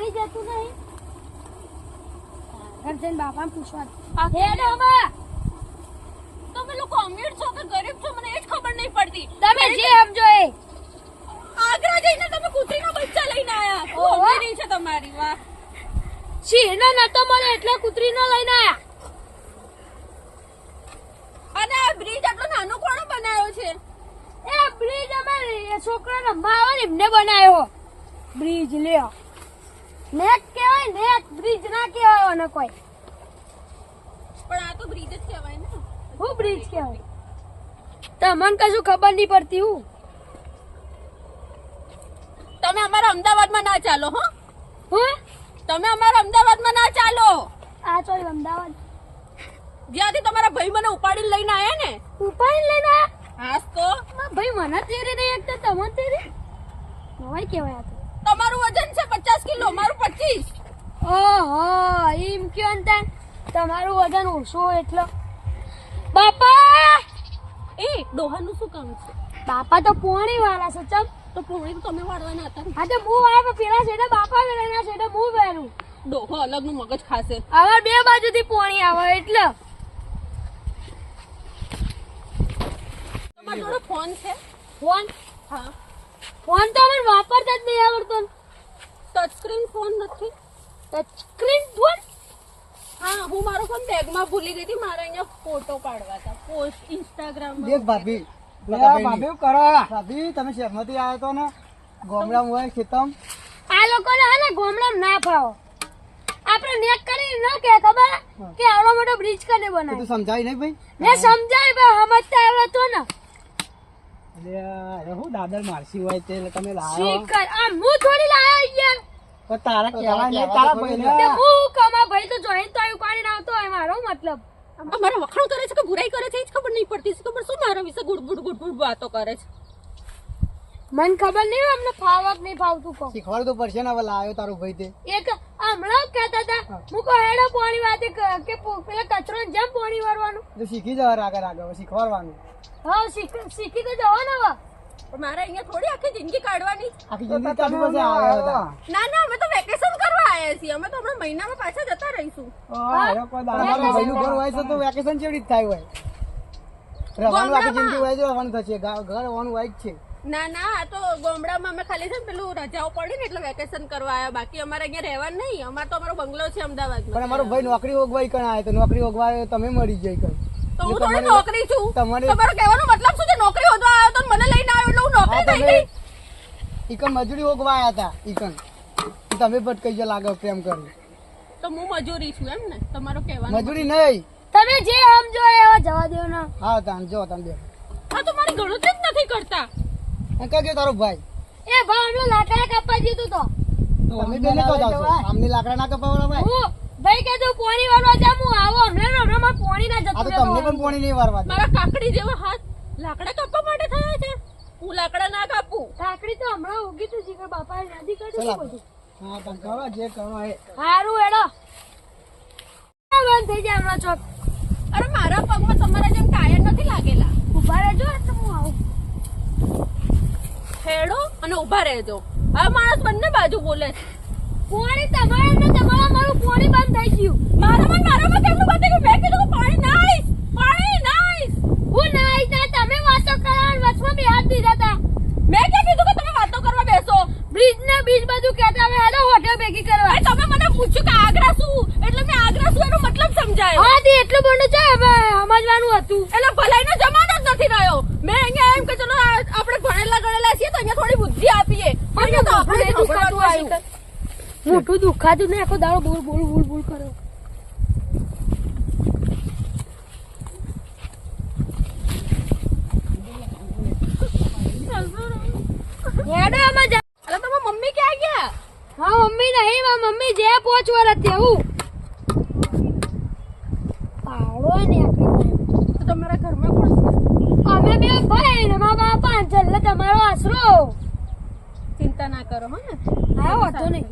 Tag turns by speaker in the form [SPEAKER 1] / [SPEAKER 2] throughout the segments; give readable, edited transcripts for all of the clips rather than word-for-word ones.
[SPEAKER 1] પોણી જતું નહીં ઘરજન બાપા પૂછવા હેડો બા
[SPEAKER 2] તમે લોકો અમીર છો કે ગરીબ છો મને એ જ ખબર નહીં પડતી.
[SPEAKER 1] તમે જે સમજો એ
[SPEAKER 2] આગ્રા જઈને તમે કૂતરીના બચ્ચા લઈને આયા.
[SPEAKER 1] ઓહો.
[SPEAKER 2] અમીરી છે તમારી. વાહ.
[SPEAKER 1] શીરને નતો મળે એટલે કૂતરીનો લઈને આયા.
[SPEAKER 2] અને આ બ્રિજ આટલો નાનો કોણે બનાવ્યો છે?
[SPEAKER 1] એ બ્રિજ અમારે છોકરા રમવા આવે ને એમને બનાવ્યો બ્રિજ લ્યો નેક કહેવાય નેક બ્રિજ ના કહેવાય ને કોઈ
[SPEAKER 2] પણ આ તો બ્રિજ જ કહેવાય ને.
[SPEAKER 1] હું બ્રિજ કહેવાય તમને કશું ખબર નહીં પડતી હું
[SPEAKER 2] તમે અમારા અમદાવાદમાં ના ચાલો હો.
[SPEAKER 1] હું
[SPEAKER 2] તમે અમારા અમદાવાદમાં ના ચાલો.
[SPEAKER 1] આ ચોઈ અમદાવાદ
[SPEAKER 2] જ્યાંથી તમારા ભાઈ મને ઉપાડીને લઈને આયા ને.
[SPEAKER 1] ઉપાડી લઈને આયા
[SPEAKER 2] હાસ તો
[SPEAKER 1] ભાઈ મને તેરી નહીં એક તો તમને તેરી નવાઈ કહેવાય આ તો
[SPEAKER 2] તમારું વજન છે 50 કિલો, મારું 25.
[SPEAKER 1] ઓહો એમ કયો ને તાન તમારું વજન ઓછું એટલે બાપા
[SPEAKER 2] એ ડોહાનું શું કામ છે?
[SPEAKER 1] બાપા તો પોણી વાળા છે ચમ
[SPEAKER 2] તો પોણી તો તમે વાળવાના હતા ને.
[SPEAKER 1] હા તો હું આવ્યો પેલા છેડે બાપા વેરાના છેડે હું વેરું
[SPEAKER 2] ડોહો અલગનું મગજ ખાશે.
[SPEAKER 1] હવે બે બાજુથી પોણી આવે એટલે
[SPEAKER 2] તમારો જોડે ફોન છે?
[SPEAKER 1] ફોન
[SPEAKER 2] હા.
[SPEAKER 1] ફોન તો મને વાપરતા જ નહીં આવડતો
[SPEAKER 2] ટચ સ્ક્રીન ફોન નથી?
[SPEAKER 1] સ્ક્રીન ફોન
[SPEAKER 2] હા, હું મારો ફોન બેગમાં ભૂલી ગઈ હતી. મારે અહીંયા ફોટો પાડવા હતા પોસ્ટ ઇન્સ્ટાગ્રામ.
[SPEAKER 3] દેખ ભાભી
[SPEAKER 4] ભાભી કરો
[SPEAKER 3] ભાભી તમે શહેરમાંથી આવ્યો તો ને ગામડા હોય ખેતમ
[SPEAKER 1] આ લોકોને હે ને ગોમડામાં ના ફાવો આપણે નેક કરી ન કે ખબર કે આવડો મોટો બ્રિજ કને
[SPEAKER 3] તું
[SPEAKER 1] બનાવ્યો
[SPEAKER 3] સમજાય નહીં ભાઈ
[SPEAKER 1] ને સમજાય ભાઈ સમજતા આવડે તો ને
[SPEAKER 4] અરે હું દાદર મારસી હોય તે એટલે તમે લાવો
[SPEAKER 1] શીખર આ હું થોડી લાયો યાર
[SPEAKER 4] પણ તારા કહેવાય નહીં તારા
[SPEAKER 1] તે
[SPEAKER 4] ભાઈને
[SPEAKER 1] હું કમા ભાઈ તો જોઈને તો આવ્યું પાણી આવતો હોય મારો મતલબ
[SPEAKER 2] અમારે વખાણ કરે છે કે બુરાઈ કરે છે એ જ ખબર નહીં પડતી. ખબર શું મારા વિશે ગુડ ગુડ ગુડ ગુડ વાતો કરે છે.
[SPEAKER 1] મને ખબર નહીં હોય અમને ફાવક નહીં ફાવતું કહો
[SPEAKER 3] શીખવાડવું તો પડશે ને હવે લાવ્યો તારો ભાઈ તે
[SPEAKER 1] એક હમણાં કહેતા હતા હું કહો હેડો પાણી વાતે કે પેલા કચરો જેમ પાણી વારવાનું
[SPEAKER 3] તો શીખી જવા આગળ આગળ શીખવાડવાનું
[SPEAKER 1] હા શીખી તો જવાનું હવે
[SPEAKER 2] પણ મારે અહીંયા થોડી આખી જિંદગી કાઢવાની.
[SPEAKER 3] આખી જિંદગી કાઢી પછી આવ્યા હતા
[SPEAKER 2] ના ના, અમે તો વેકેશન કરવા આવ્યા છીએ. અમે તો હમણાં મહિનામાં પાછા જતા રહીશું.
[SPEAKER 4] અરે કોઈ
[SPEAKER 3] તમારું ભાઈનું ઘર હોય છે તો વેકેશન કેવી રીતે થાય હોય રહેવાનું આખી જિંદગી હોય છે રહેવાનું થશે ઘર રહેવાનું હોય જ છે
[SPEAKER 2] ના ના, આ તો ગામડામાં અમે ખાલી છે ને પેલું રજાઓ પડી ને એટલે વેકેશન કરવા આવ્યા. બાકી અમારે અહીંયા રહેવાનું નહીં. અમારે તો અમારો બંગલો છે
[SPEAKER 3] પણ
[SPEAKER 2] અમદાવાદમાં.
[SPEAKER 3] અમારો ભાઈ નોકરી ઓગવાઈ કણ આવે તો નોકરી ઓગવા આવ્યો તમે મળી જાય કણ
[SPEAKER 2] તો હું થોડી નોકરી છું.
[SPEAKER 3] તમારે
[SPEAKER 2] તમારો કહેવાનો મતલબ શું છે? નોકરી હોદવા આવ્યો તો મને લઈને આવ્યો એટલે હું નોકરી થઈ ગઈ.
[SPEAKER 3] ઈકણ મજૂરી ઓગવા આવ્યા હતા ઈકણ તમે ભટકાઈ ગયા લાગે પ્રેમ કરી
[SPEAKER 2] તો હું મજૂરી છું એમ ને? તમારો કહેવાનો
[SPEAKER 3] મજૂરી નહીં
[SPEAKER 1] તમે જે સમજો એવા જવા દો ને
[SPEAKER 3] હા તાન જો તમે બે
[SPEAKER 2] આ તો મારી ગણતરી જ નથી કરતા.
[SPEAKER 3] કઈ ગયો તારો ભાઈ
[SPEAKER 1] એ ભાઈ હમણાં લાકડા કાપવા જીતું તો
[SPEAKER 3] તમે બે ને કહો જાવ આમની લાકડા ના કપાવડા ભાઈ
[SPEAKER 1] હું ભાઈ કે તું પોણી વાળવા જા હું આવો હમણાં મારે પોણી ના
[SPEAKER 3] આ તો
[SPEAKER 1] જતું
[SPEAKER 3] તમને પણ પોણી નહીં વારવા દે.
[SPEAKER 2] મારા કાકડી જેવા હાથ લાકડા કાપવા માટે થયા છે. હું લાકડા ના કાપું.
[SPEAKER 1] કાકડી તો હમણાં ઉગી તું જીગર બાપા યાદી કરી
[SPEAKER 3] ચલા.
[SPEAKER 1] બધું
[SPEAKER 4] હા તમે કરો જે કરો એ
[SPEAKER 1] સારું હેડો બંધ થઈ જાય હમણાં ચોક
[SPEAKER 2] અરે મારા પગમાં તમારા જેમ ટાયર નથી લાગેલા.
[SPEAKER 1] ઉભા રહેજો એટલે હું આવું
[SPEAKER 2] હેડો અને ઉભા રહેજો. આ માણસ બંને બાજુ બોલે છે.
[SPEAKER 1] પોણી તમારે ને તમારા મારું પોણી બંધ થઈ ગયું
[SPEAKER 2] મારામાં કેમનું બંધ થઈ ગયું? મેં કીધું કે પાણી નાઈશ, પાણી નાઈશ.
[SPEAKER 1] હું નાઈ ના તમે વાતો કરાવવા વચમાં બે હાથ દીધા હતા
[SPEAKER 2] મેં ક્યાં કીધું કે તમે વાતો કરવા બેસો?
[SPEAKER 1] બ્રિજ ને બીજ બધું કહેતા હવે હેડો હોટલ ભેગી કરવા
[SPEAKER 2] અરે તમે મને પૂછ્યું કે આગ્રા શું એટલે મેં આગ્રા શું એનો મતલબ સમજાયો.
[SPEAKER 1] હા તે એટલું બધું છે હવે સમજવાનું હતું
[SPEAKER 2] એટલે ભલાઈનો જમાનો જ નથી રહ્યો. મેં અહીંયા એમ કે ચલો આપણે ભણેલા ગણેલા છીએ તો અહીંયા થોડી બુદ્ધિ આપીએ. અહીંયા તો આપણે
[SPEAKER 1] દુખાતું આવ્યું મોટું દુખાતું ને આખો દાડો બોલ બોલ બોલ બોલ કરો હેડો આમાં જા
[SPEAKER 2] અરે તમારા મમ્મી ક્યાં ગયા?
[SPEAKER 1] હા મમ્મી નહીં મારી મમ્મી જે પહોંચવા હતી હું પાડો ને
[SPEAKER 2] તો તમારા ઘરમાં કોણ છે?
[SPEAKER 1] અમે બે ભાઈ ને મારા બાપા છેલ્લે તમારો આશરો
[SPEAKER 2] ચિંતા ના કરો હો ને.
[SPEAKER 1] હા વાંધો નહીં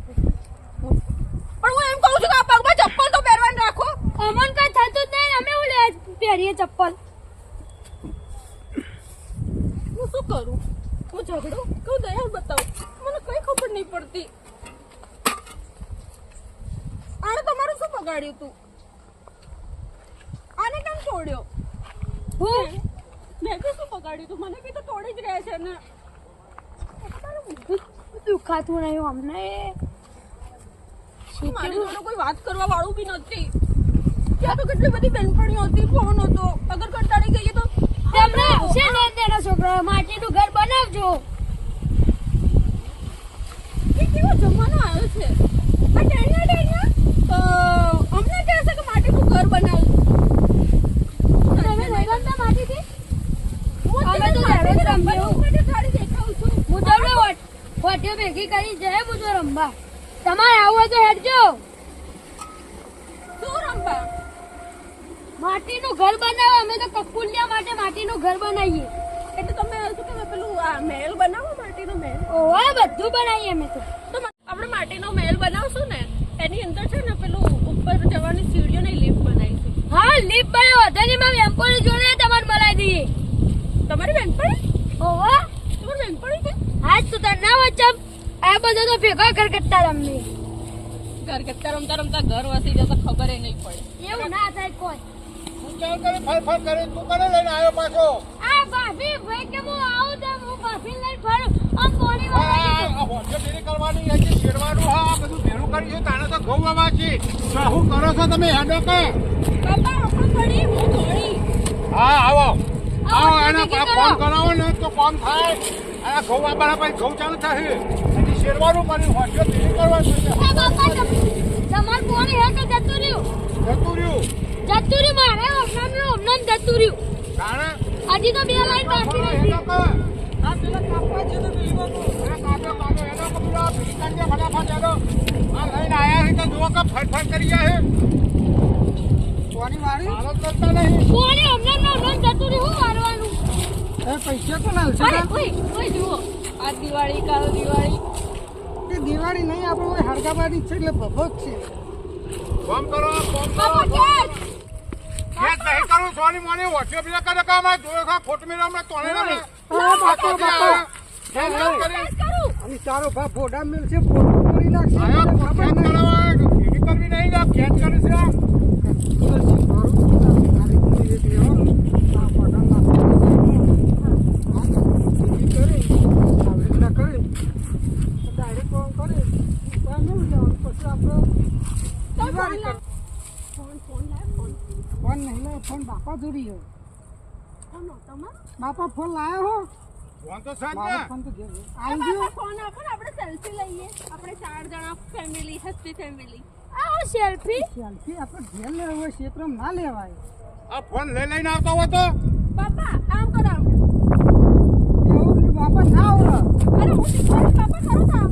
[SPEAKER 2] પણ હું એમ કહું છું કે આ પગમાં ચપ્પલ તો પહેરવાનું રાખો.
[SPEAKER 1] અમન કઈ થતું જ નહીં અમે હું લે પહેરીએ ચપ્પલ
[SPEAKER 2] હું શું કરું? હું ઝઘડું કહું દયા બતાવું મને કઈ ખબર નહીં પડતી. આને તમારું શું બગાડ્યું તું? આને કેમ તોડ્યો?
[SPEAKER 1] હું
[SPEAKER 2] મેં બી શું બગાડ્યું તું? મને બી તો તોડી જ રહ્યા છે ને.
[SPEAKER 1] દુખાતું નહીં અમને
[SPEAKER 2] મારી જોડે કોઈ વાત કરવા વાળું બી નથી. ત્યાં તો કેટલી બધી બેનપણીઓ હતી, ફોન હતો. અગર કંટાળી ગઈએ તો
[SPEAKER 1] તમને છે ને તેના છોકરા માટીનું ઘર બનાવજો.
[SPEAKER 2] એ કેવો જમાનો આવ્યો છે. આ ટેણિયા અમને કહે છે કે માટીનું ઘર બનાવ.
[SPEAKER 1] તમે લગનતા માટીથી અમે તો દરરોજ રમીએ. હું તમને હોટીઓ ભેગી કરી જાય હું તો રમવા. તમારે આવું હોય તો હેડજો.
[SPEAKER 2] શું રમવા?
[SPEAKER 1] માટીનું ઘર બનાવો. અમે તો કકુલિયા માટે માટીનું ઘર બનાવીએ.
[SPEAKER 2] એટલે તમે શું કે પેલું આ મહેલ બનાવો, માટીનો મહેલ?
[SPEAKER 1] ઓવા બધું બનાવીએ અમે તો.
[SPEAKER 2] તો આપણે માટીનો મહેલ બનાવશું ને, એની અંદર છે ને પેલું ઉપર જવાની સીડીઓની લિફ્ટ બનાવીશું.
[SPEAKER 1] હા લીપ બનાવો. ધનીમાં વેમ્પોની જોડે તમારે બનાવી દઈએ.
[SPEAKER 2] તમારી બેનપણી?
[SPEAKER 1] ઓવા
[SPEAKER 2] તમારી બેનપણી છે?
[SPEAKER 1] આજ તો તને ના વચ્ચે આ બધા તો ભેગા ઘર કરતા રમીએ.
[SPEAKER 2] ઘર કરતા રમતા રમતા ઘર વસી જશે ખબર નહીં પડે.
[SPEAKER 1] એવું ના થાય કોઈ.
[SPEAKER 3] તું ચાલ કરે ફર કરે તું કરે લઈને આવ્યો પાછો.
[SPEAKER 1] આ ભાભી ભાઈ કે હું આવું તો હું ભાભી લઈને ફરું. આમ પોણી વાળી
[SPEAKER 3] આ હોટલ ડેરી કરવાની છે, શેરવાનું હા આ બધું ભેરું કર્યું તાણે તો ઘઉં વાવા છે. શું કરો છો તમે હેડો કે?
[SPEAKER 2] બાપા આપણે પડી હું થોડી.
[SPEAKER 3] હા આવો આવો એને
[SPEAKER 1] ભેગી કરો.
[SPEAKER 3] ફોન કરાવો ને તો કામ થાય. આ ઘઉં વાવવાના પછી ઘઉં ચાલુ થશે. એની શેરવાનું પણ હોટલ ડેરી કરવાનું છે.
[SPEAKER 1] એ બાપા તમાર પોણી હે કે જતું રહ્યું.
[SPEAKER 3] જતું રહ્યું
[SPEAKER 1] મારે ઓમનામ જતું રહ્યું.
[SPEAKER 3] તાણે
[SPEAKER 1] હજી તો બે લાઈન બાકી
[SPEAKER 3] હેડો
[SPEAKER 1] નથી.
[SPEAKER 3] કે? આ પેલા કાપવા છે તો બીજું કાપ્યો હેડો કે પેલા ભીકાન જે ફટાફટ હેડો. આ લઈને આયા છે તો જુઓ કે ફટફટ કરી ગયા છે. કોની વાળી હાલત કરતા નહીં.
[SPEAKER 1] પોણી ઓમનામ જતું રહ્યું. હું મારવાનું.
[SPEAKER 4] એ પૈસા કોણ હાલશે
[SPEAKER 2] અરે ઓય જુઓ, આ દિવાળી કાલ દિવાળી.
[SPEAKER 4] એ દિવાળી નહીં આપણે હરગાબાદી છે એટલે ભભક છે.
[SPEAKER 3] ફોન કરો ફોન કરો
[SPEAKER 2] બાપા કેટ.
[SPEAKER 3] ખેત નહીં કરું સોની મોની વચ્ચે બીજા કરે કામ આ જોયો ખા ખોટ મેં હમણાં તોડે ને
[SPEAKER 4] બાપા
[SPEAKER 2] કેટ કરું.
[SPEAKER 4] અને ચારો ભા ફોડા મિલશે ફોટો કરી નાખશે
[SPEAKER 3] આયા
[SPEAKER 4] ખબર
[SPEAKER 3] ખેત
[SPEAKER 4] નહીં.
[SPEAKER 3] કરવા એવી કરવી નહીં ને ખેત કરે છે આ.
[SPEAKER 4] ફોન બાપા જોડી છે.
[SPEAKER 2] કોનો તમારો?
[SPEAKER 4] બાપા ફોન લાયો હો
[SPEAKER 3] ફોન તો સાંજ
[SPEAKER 4] મારો
[SPEAKER 3] ને
[SPEAKER 4] ફોન તો ઘેર
[SPEAKER 2] અરે
[SPEAKER 4] આવી ગયો.
[SPEAKER 2] બાપા ફોન આપો ને, આપણે સેલ્ફી લઈએ. આપણે 4 જણા ફેમિલી, હેપી ફેમિલી.
[SPEAKER 1] આવો સેલ્ફી.
[SPEAKER 4] સેલ્ફી આપણે ઘેર લેવો હોય ક્ષેત્રમાં ના લેવાય.
[SPEAKER 3] આ ફોન લઈને આવતો હોય તો
[SPEAKER 2] બાપા આમ કરો.
[SPEAKER 4] એવું નહીં, બાપા ના ઓળખ.
[SPEAKER 2] અરે હું શીખવાડું બાપા, કરો તો આમ.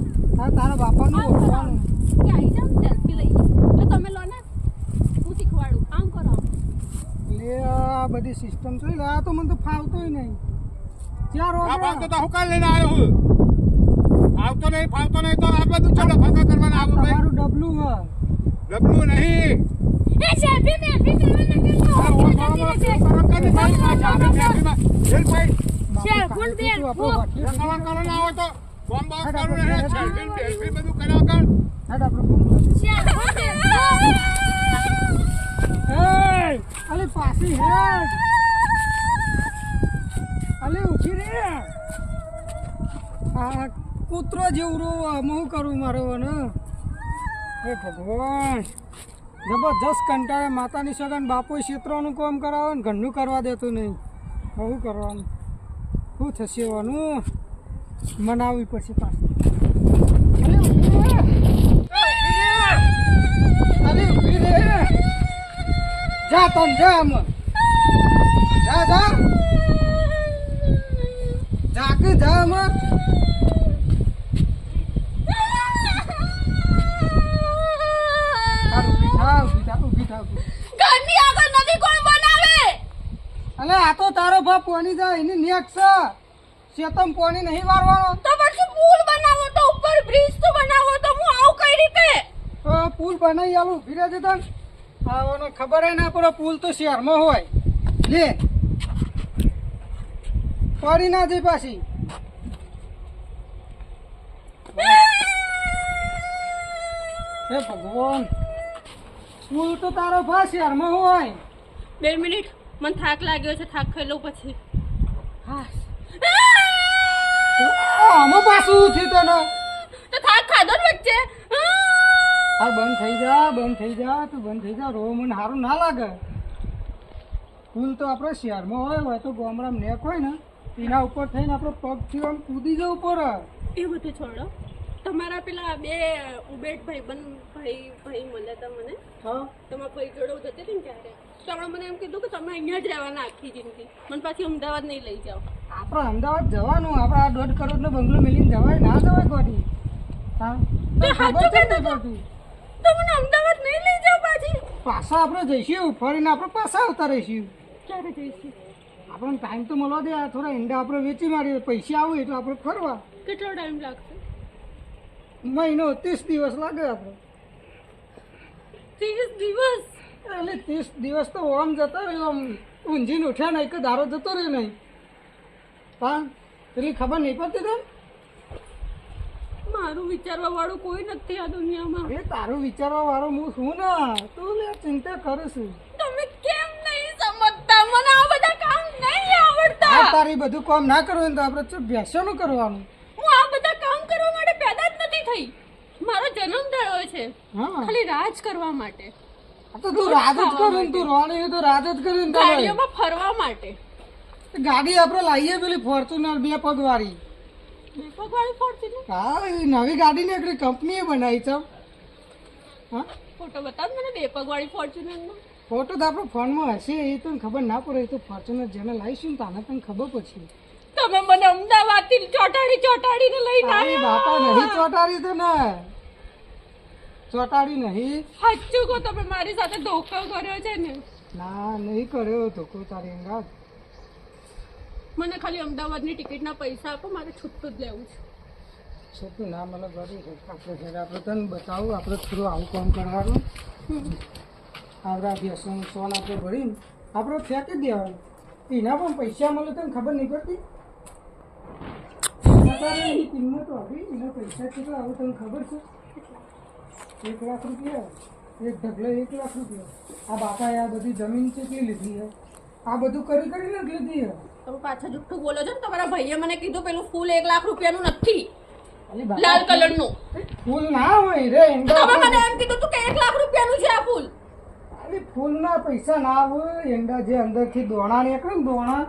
[SPEAKER 4] તારા બાપાનું
[SPEAKER 2] આમ કરો.
[SPEAKER 4] ઓળખવાનું.
[SPEAKER 2] કે આવી જાઓ સેલ્ફી લઈએ. તો તમે લો ને, હું શીખવાડું. આમ કરો.
[SPEAKER 4] લે આ બધી સિસ્ટમ જોઈ લે. આ તો મને તો ફાવતોય નહીં. ચાર
[SPEAKER 3] આ
[SPEAKER 4] વાગે
[SPEAKER 3] ફોન તો હું કાલ લઈને આવ્યો હું આવતો નહીં ફાવતો નહીં તો આ બધું ચલો ફાંકા કરવાના આવું ભાઈ
[SPEAKER 4] તમારું ડબલું હ
[SPEAKER 3] ડબલું નહીં
[SPEAKER 1] એ સેલ્ફી મેલ્ફી કરવા
[SPEAKER 3] આ
[SPEAKER 1] નકર
[SPEAKER 3] ઓળખાણમાં કેમ કરો કે નહીં ભાઈ આ જાને ફેક્ટરીમાં જેલ ભાઈ
[SPEAKER 1] શેરખુંડ બેન,
[SPEAKER 3] રંગવાન કરો ના હોય તો ફોન બાઉસ કરું ને સેલ્ફી સેલ્ફી બધું કર્યા કર
[SPEAKER 4] હેડ આપણે ફોન કરી.
[SPEAKER 1] શેરખુંડ બેન.
[SPEAKER 4] એય, અલી પાછી હેડ. અલી ઉઠી રે. આ કૂતરો જેવું રોવા હું કરું મારો ને. હે ભગવાન જબરજસ્ત કંટાળે માતાની સગન બાપુ ક્ષેત્રોનું કામ કરાવે ને ઘરનું કરવા દેતું નહીં. શું કરવાનું, શું થશે એવાનું મનાવવી પડશે પાછું. અલી ઉભી રે. જા તમ જા આમાં. જા જા જાગ જા આમાં. ઊભી થાવ.
[SPEAKER 2] ઘરની આગળ નદી કોણ બનાવે?
[SPEAKER 4] અલે આ તો તારો બાપ પોણી જાય એની નેક છે. શેતમ પોણી નહીં વારવાનો.
[SPEAKER 2] તો પછી પુલ બનાવો, તો ઉપર બ્રિજ તો બનાવો. તો હું આવું કઈ રીતે?
[SPEAKER 4] તો પુલ બનાવી આલું ઊભી રહેજે તને. આવવાનો ખબર ના પડે. પુલ તો શહેરમાં હોય. લે પડી ના જઈ પાછી. હે ભગવાન સ્કૂલ તો તારો ભા શહેરમાં હોય.
[SPEAKER 2] 2 મિનિટ, મને થાક લાગ્યો છે, થાક ખાઈ લઉં પછી. હા
[SPEAKER 4] આમાં પાછું થયું તને.
[SPEAKER 2] તો થાક ખાધો ને વચ્ચે.
[SPEAKER 4] હા બંધ થઈ જા, બંધ થઈ જા, તું બંધ થઈ જા. રો મને સારું ના લાગે. સ્કૂલ તો આપણે શહેરમાં હોય તો ગામડામાં નેક હોય ને એના ઉપર થઈને આપણે પગથી આમ કૂદી જવું પડે.
[SPEAKER 2] એ બધું છોડો. તમારા પેલા 2 ઉબેટ ભાઈ મળ્યા હતા મને.
[SPEAKER 4] હા
[SPEAKER 2] તમારા ભાઈ જોડે હું જતી હતી ને ત્યારે તો હમણાં મને એમ કીધું કે તમે અહીંયા જ રહેવાના આખી જિંદગી, મને પાછી અમદાવાદ નહીં લઈ જાઓ.
[SPEAKER 4] આપણે અમદાવાદ જવાનું. આપણે આ 1.5 કરોડનો બંગલો મેલીને જવાય ના જવાય ગોડી? હા તને ખબર છે ને પડતી?
[SPEAKER 2] તો મને અમદાવાદ નહીં લઈ જાઓ પાછી.
[SPEAKER 4] પાછા આપણે જઈશું, ફરીને આપણે પાછા આવતા રહીશું.
[SPEAKER 2] ક્યારે જઈશું?
[SPEAKER 4] આપણને ટાઈમ તો મળવા દે. આ થોડા ઈંડા આપણે વેચી મારીએ, પૈસા આવે એટલે આપણે ફરવા.
[SPEAKER 2] કેટલો ટાઈમ લાગશે?
[SPEAKER 4] મહિનો 30 દિવસ લાગે આપણે.
[SPEAKER 2] 30 દિવસ?
[SPEAKER 4] એટલે 30 દિવસ તો આમ જતો રહ્યો, આમ ઊંઝીને ઉઠ્યા નહીં કે દારો જતો રહ્યો નહીં. હા પેલી ખબર નહીં પડતી તને?
[SPEAKER 2] મારું વિચારવા વાળું કોઈ નથી આ દુનિયામાં.
[SPEAKER 4] એ તારું વિચારવા વાળો હું છું ને. તું લે ચિંતા કરું છું.
[SPEAKER 2] તમે કેમ નહીં સમજતા? મને આ બધા કામ નહીં આવડતા.
[SPEAKER 4] આ તારી બધું કામ ના કરવું તો આપણે ચૂપ બેસવાનું કરવાનું.
[SPEAKER 2] હું આ બધા કામ કરવા માટે પેદા જ નથી થઈ. મારો જન્મ થયો છે
[SPEAKER 4] હા
[SPEAKER 2] ખાલી રાજ કરવા માટે,
[SPEAKER 4] આ તો તું રાજ જ કરું ને. તું રોણી હોય તો રાજ જ કરું ને. તારે
[SPEAKER 2] ગાડીઓમાં ફરવા માટે.
[SPEAKER 4] ગાડી આપણે લાવીએ પેલી ફોર્ચ્યુનર 2 પગ વાળી.
[SPEAKER 2] બેપકવાળી ફોર્ચ્યુનર?
[SPEAKER 4] હા એ નવી ગાડી ને એકડી કંપનીએ બનાવી છે. હા
[SPEAKER 2] ફોટો બતાવ મને બેપકવાળી ફોર્ચ્યુનરનો.
[SPEAKER 4] ફોટો તો આપણો ફોનમાં હશે, એ તને ખબર ના પડે. એ તો ફોર્ચ્યુનર જેને લાવીશું ને તાને તને ખબર પડશે.
[SPEAKER 2] તમે મને અમદાવાદથી ચોટાડીને લઈને
[SPEAKER 4] તારી બાપા નહીં ચોટાડી તો ને. ચોટાડી નહીં.
[SPEAKER 2] સાચું કહો, તમે મારી સાથે ધોકો કર્યો છે ને.
[SPEAKER 4] ના નહીં કર્યો ધોકો તારી અંગાત.
[SPEAKER 2] મને ખાલી અમદાવાદની ટિકિટના પૈસા આપો, મારે છૂટું જ લેવું છે.
[SPEAKER 4] છોટું ના મને ગરી આપણે ઘરે આપણે તને બતાવું. આપણે થોડું આવું કામ કરવાનું. આવડા બેસવાનું સોન આપણે ભરીને આપણે ફેંકી દેવાનું. એના પણ પૈસા મળે તને ખબર નહીં પડતી? એની કિંમત આવી એના પૈસા કેટલા આવે તને ખબર છે? 1 લાખ રૂપિયા. એક ઢગલો 1 લાખ રૂપિયા. આ બાપાએ આ બધી જમીન કેટલી લીધી છે? આ બધું કરીને જ લીધી છે.
[SPEAKER 2] તમે પાછા જુઠ્ઠું બોલો છો ને. તમારા ભાઈએ મને કીધું પેલું ફૂલ 1 લાખ રૂપિયાનું નથી,
[SPEAKER 4] અલી બાપા,
[SPEAKER 2] લાલ કલરનું.
[SPEAKER 4] ફૂલ ના હોય રે.
[SPEAKER 2] તમે મને એમ કીધું તું કે 1 લાખ રૂપિયાનું છે આ ફૂલ.
[SPEAKER 4] અલી ફૂલના પૈસા ના આવે. એંડા જે અંદરથી દોણા નીકળે ને દોણા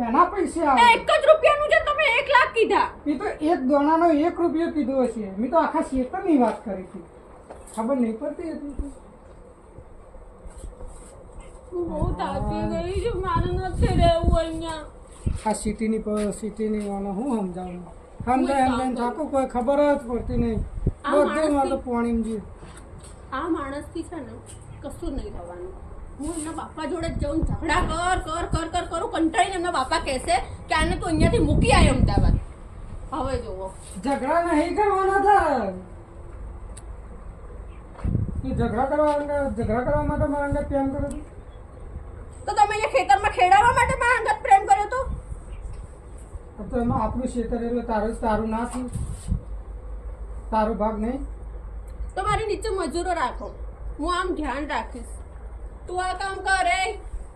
[SPEAKER 4] એના પૈસા આવે.
[SPEAKER 2] 1 જ રૂપિયાનું છે, તમે 1 લાખ કીધા.
[SPEAKER 4] એ તો એક દોણાનો 1 રૂપિયો કીધો હશે. મેં તો આખા ક્ષેત્રની વાત કરી હતી. ખબર નહીં પડતી હતી.
[SPEAKER 2] હું બહુ થાકી ગઈ છું, મારે નથી રહેવું અહીંયા.
[SPEAKER 4] આ સિટીની વાળો હું સમજાવું. સમજાય થાકું કોઈ ખબર જ પડતી નહીં. બધું માં તો પાણી જ.
[SPEAKER 2] આ માણસથી છે ને કશું નહીં થવાનું. હું એમના બાપા જોડે જ જઉં, ઝઘડા કરું. કંટાળીને એમના બાપા કહેશે કે આને તું અહીંયાથી મૂકી આવી અમદાવાદ. હવે જુઓ,
[SPEAKER 4] ઝઘડા નહીં કરવાના થાય. તું ઝઘડા કરવા માટે મારા અંગત પ્રેમ કરો છો?
[SPEAKER 2] તો તમે અહીંયા ખેતરમાં ખેડાવા માટે મારા અંગત પ્રેમ કર્યો તો?
[SPEAKER 4] તો એમાં આપણું ક્ષેત્ર એટલે તારું ના થયું. તારો ભાગ નહીં.
[SPEAKER 2] તો મારી નીચે મજૂરો રાખો, હું આમ ધ્યાન રાખીશ. તું આ કામ કરે,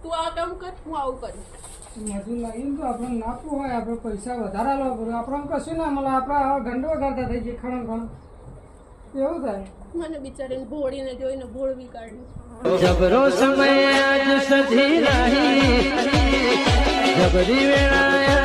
[SPEAKER 2] તું આ કામ કર, હું આવું કરીશ.
[SPEAKER 4] મજૂર લાવીને તો આપણે નાખવું હોય. આપણે પૈસા વધારે લાવવા પડે. આપણને કશું ના મળે. આપણે ગંડો કરતા થઈ જાય ખણ એવું થાય.
[SPEAKER 2] મને બિચારીને ભોળીને જોઈને ભોળવી કાઢી.
[SPEAKER 5] જબરો સમય આજ સધી રહી જબરી વેળાએ